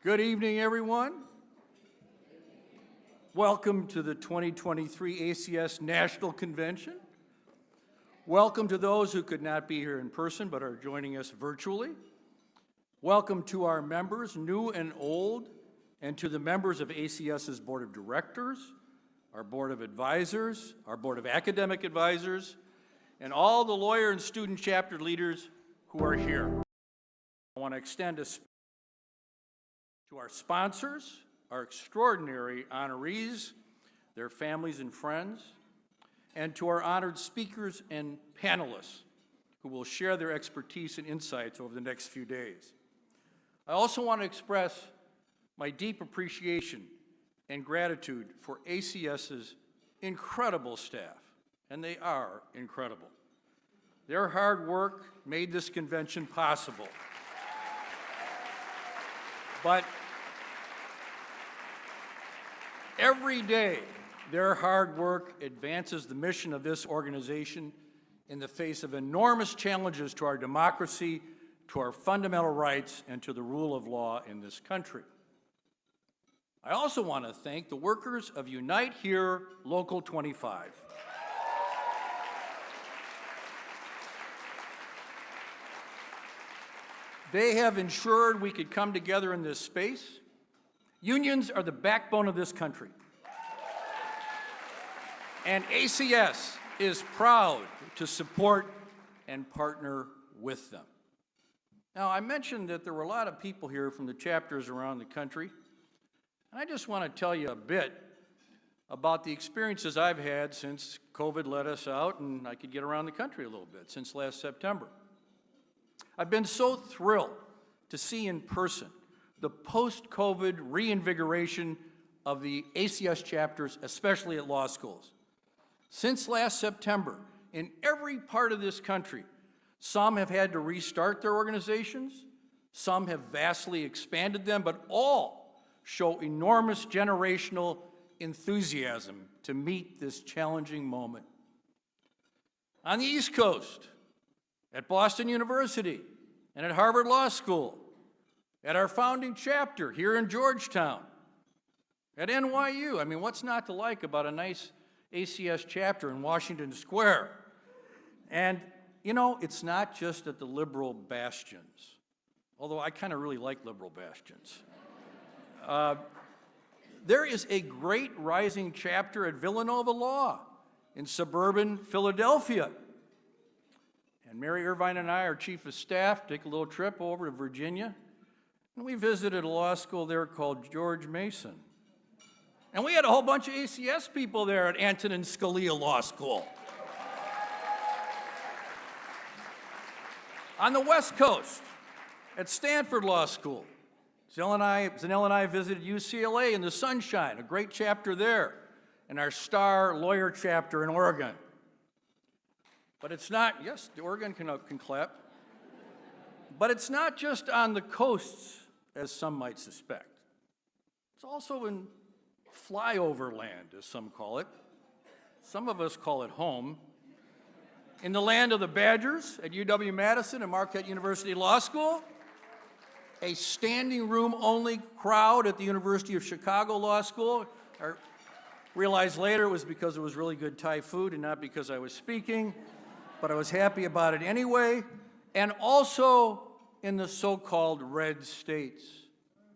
Good evening, everyone. Welcome to the 2023 ACS National Convention. Welcome to those who could not be here in person but are joining us virtually. Welcome to our members, new and old, and to the members of ACS's Board of Directors, our Board of Advisors, our Board of Academic Advisors, and all the lawyer and student chapter leaders who are here. I want to extend a to our sponsors, our extraordinary honorees, their families and friends, and to our honored speakers and panelists who will share their expertise and insights over the next few days. I also want to express my deep appreciation and gratitude for ACS's incredible staff, and they are incredible. Their hard work made this convention possible. But every day, their hard work advances the mission of this organization in the face of enormous challenges to our democracy, to our fundamental rights, and to the rule of law in this country. I also want to thank the workers of Unite Here Local 25. They have ensured we could come together in this space. Unions are the backbone of this country. And ACS is proud to support and partner with them. Now, I mentioned that there were a lot of people here from the chapters around the country, and I just want to tell you a bit about the experiences I've had since COVID let us out and I could get around the country a little bit since last September. I've been so thrilled to see in person the post-COVID reinvigoration of the ACS chapters, especially at law schools. Since last September, in every part of this country, some have had to restart their organizations, some have vastly expanded them, but all show enormous generational enthusiasm to meet this challenging moment. On the East Coast, at Boston University and at Harvard Law School, at our founding chapter here in Georgetown, at NYU. I mean, what's not to like about a nice ACS chapter in Washington Square? And, you know, it's not just at the liberal bastions, although I kind of really like liberal bastions. There is a great rising chapter at Villanova Law in suburban Philadelphia. And Mary Irvine and I, our chief of staff, take a little trip over to Virginia, and we visited a law school there called George Mason. And we had a whole bunch of ACS people there at Antonin Scalia Law School. On the West Coast, at Stanford Law School, Zanelle and I visited UCLA in the Sunshine, a great chapter there, and our star lawyer chapter in Oregon. But it's not, yes, the Oregon can clap, but it's not just on the coasts, as some might suspect. It's also in flyover land, as some call it. Some of us call it home. In the land of the Badgers at UW-Madison and Marquette University Law School, a standing room only crowd at the University of Chicago Law School. I realized later it was because it was really good Thai food and not because I was speaking, but I was happy about it anyway. And also in the so-called red states.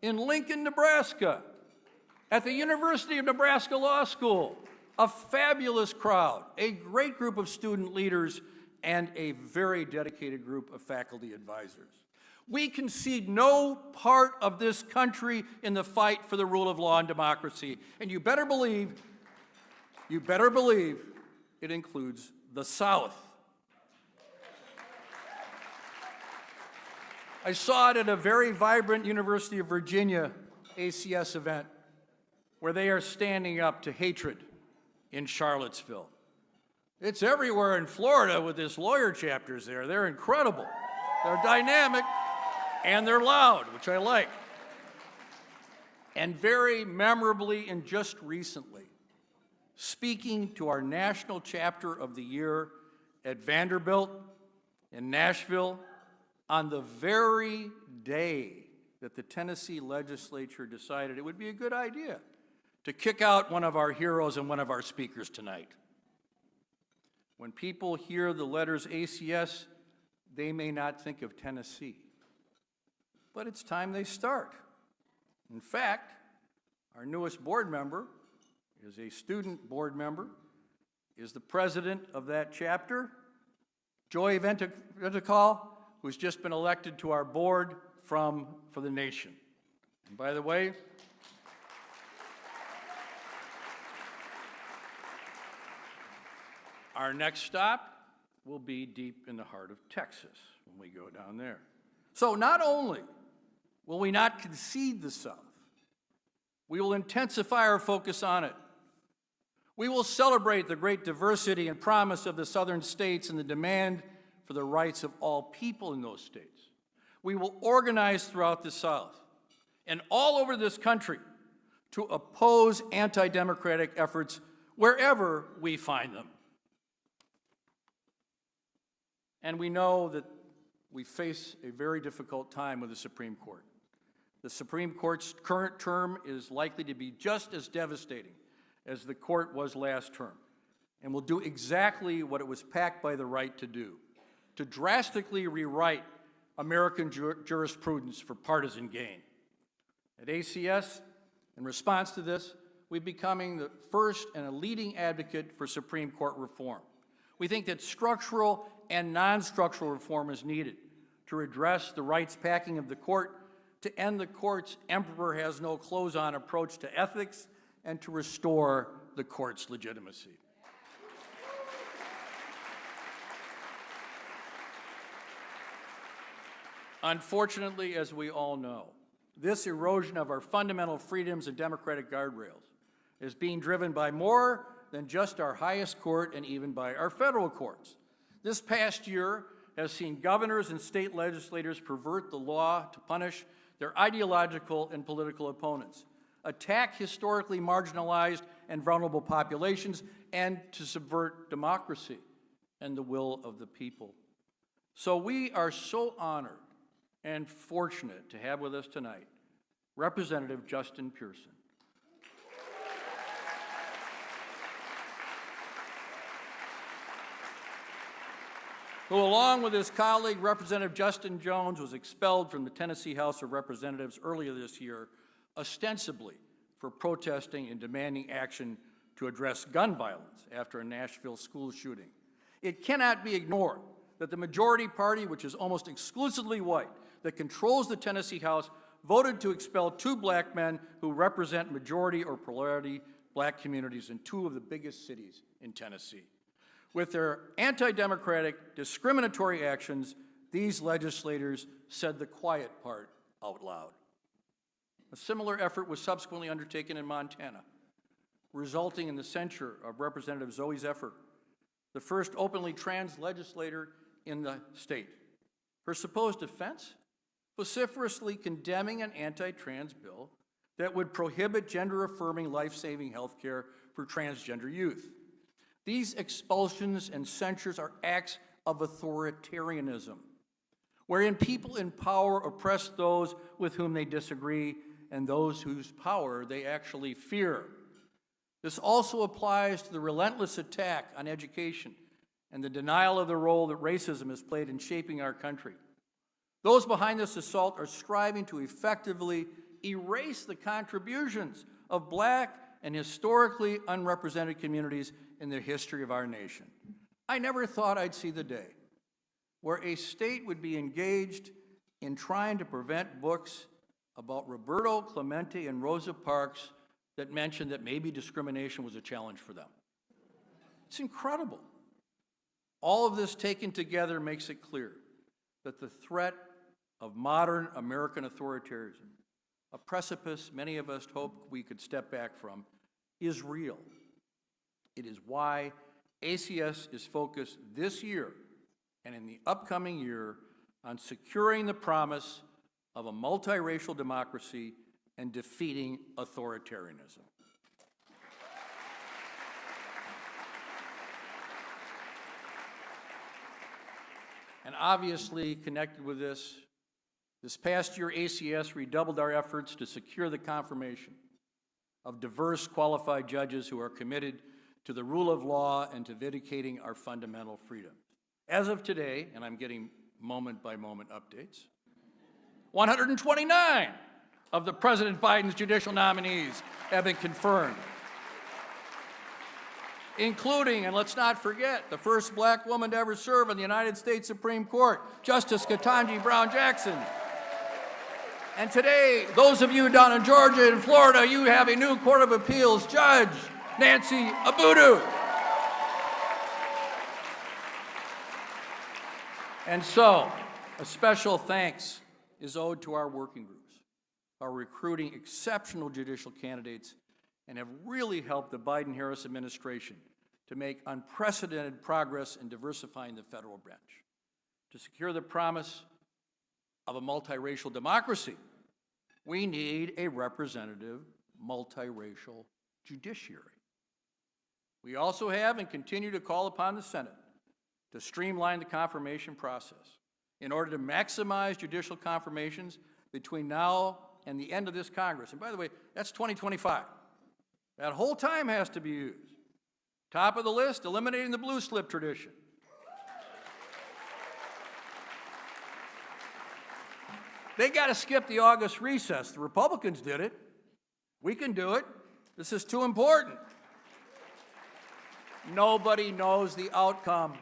In Lincoln, Nebraska, at the University of Nebraska Law School, a fabulous crowd, a great group of student leaders, and a very dedicated group of faculty advisors. We concede no part of this country in the fight for the rule of law and democracy. And you better believe it includes the South. I saw it at a very vibrant University of Virginia ACS event where they are standing up to hatred in Charlottesville. It's everywhere in Florida with this lawyer chapters there. They're incredible. They're dynamic and they're loud, which I like. And very memorably and just recently, speaking to our national chapter of the year at Vanderbilt in Nashville, on the very day that the Tennessee legislature decided it would be a good idea to kick out one of our heroes and one of our speakers tonight. When people hear the letters ACS, they may not think of Tennessee, but it's time they start. In fact, our newest board member is a student board member, is the president of that chapter, Joy Venticall, who's just been elected to our board for the nation. And by the way, our next stop will be deep in the heart of Texas when we go down there. So not only will we not concede the South, we will intensify our focus on it. We will celebrate the great diversity and promise of the southern states and the demand for the rights of all people in those states. We will organize throughout the South and all over this country to oppose anti-democratic efforts wherever we find them. And we know that we face a very difficult time with the Supreme Court. The Supreme Court's current term is likely to be just as devastating as the court was last term, and will do exactly what it was packed by the right to do, to drastically rewrite American jurisprudence for partisan gain. At ACS, in response to this, we're becoming the first and a leading advocate for Supreme Court reform. We think that structural and non-structural reform is needed to redress the rights packing of the court, to end the court's emperor has no clothes on approach to ethics, and to restore the court's legitimacy. Unfortunately, as we all know, this erosion of our fundamental freedoms and democratic guardrails is being driven by more than just our highest court and even by our federal courts. This past year has seen governors and state legislators pervert the law to punish their ideological and political opponents, attack historically marginalized and vulnerable populations, and to subvert democracy and the will of the people. So we are so honored and fortunate to have with us tonight Representative Justin Pearson. Who, along with his colleague, Representative Justin Jones, was expelled from the Tennessee House of Representatives earlier this year, ostensibly for protesting and demanding action to address gun violence after a Nashville school shooting. It cannot be ignored that the majority party, which is almost exclusively white, that controls the Tennessee House, voted to expel two black men who represent majority or plurality black communities in two of the biggest cities in Tennessee. With their anti-democratic, discriminatory actions, these legislators said the quiet part out loud. A similar effort was subsequently undertaken in Montana, resulting in the censure of Representative Zoe Zephyr, the first openly trans legislator in the state. Her supposed defense? Vociferously condemning an anti-trans bill that would prohibit gender-affirming, life-saving health care for transgender youth. These expulsions and censures are acts of authoritarianism, wherein people in power oppress those with whom they disagree and those whose power they actually fear. This also applies to the relentless attack on education and the denial of the role that racism has played in shaping our country. Those behind this assault are striving to effectively erase the contributions of black and historically unrepresented communities in the history of our nation. I never thought I'd see the day where a state would be engaged in trying to prevent books about Roberto Clemente and Rosa Parks that mentioned that maybe discrimination was a challenge for them. It's incredible. All of this taken together makes it clear that the threat of modern American authoritarianism, a precipice many of us hoped we could step back from, is real. It is why ACS is focused this year and in the upcoming year on securing the promise of a multiracial democracy and defeating authoritarianism. And obviously, connected with this, This past year, ACS redoubled our efforts to secure the confirmation of diverse, qualified judges who are committed to the rule of law and to vindicating our fundamental freedoms. As of today, and I'm getting moment-by-moment updates, 129 of the President Biden's judicial nominees have been confirmed, including, and let's not forget, the first black woman to ever serve on the United States Supreme Court, Justice Ketanji Brown Jackson. And today, those of you down in Georgia and Florida, you have a new Court of Appeals Judge, Nancy Abudu. And so, a special thanks is owed to our working groups, who are recruiting exceptional judicial candidates and have really helped the Biden-Harris administration to make unprecedented progress in diversifying the federal bench. To secure the promise of a multiracial democracy, we need a representative, multiracial judiciary. We also have and continue to call upon the Senate to streamline the confirmation process in order to maximize judicial confirmations between now and the end of this Congress. And by the way, that's 2025. That whole time has to be used. Top of the list, eliminating the blue slip tradition. They got to skip the August recess. The Republicans did it. We can do it. This is too important. Nobody knows the outcome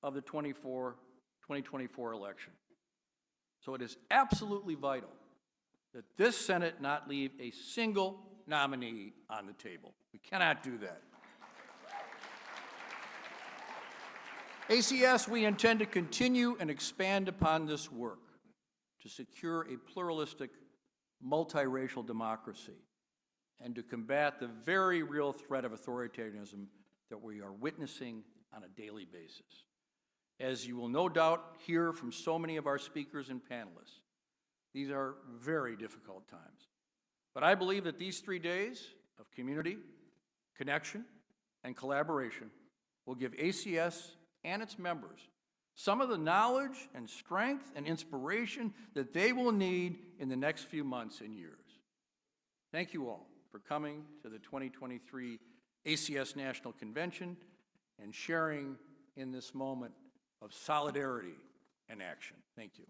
of the 2024 election. So it is absolutely vital that this Senate not leave a single nominee on the table. We cannot do that. ACS, we intend to continue and expand upon this work to secure a pluralistic, multiracial democracy and to combat the very real threat of authoritarianism that we are witnessing on a daily basis. As you will no doubt hear from so many of our speakers and panelists, these are very difficult times. But I believe that these 3 days of community, connection, and collaboration will give ACS and its members some of the knowledge and strength and inspiration that they will need in the next few months and years. Thank you all for coming to the 2023 ACS National Convention and sharing in this moment of solidarity and action. Thank you.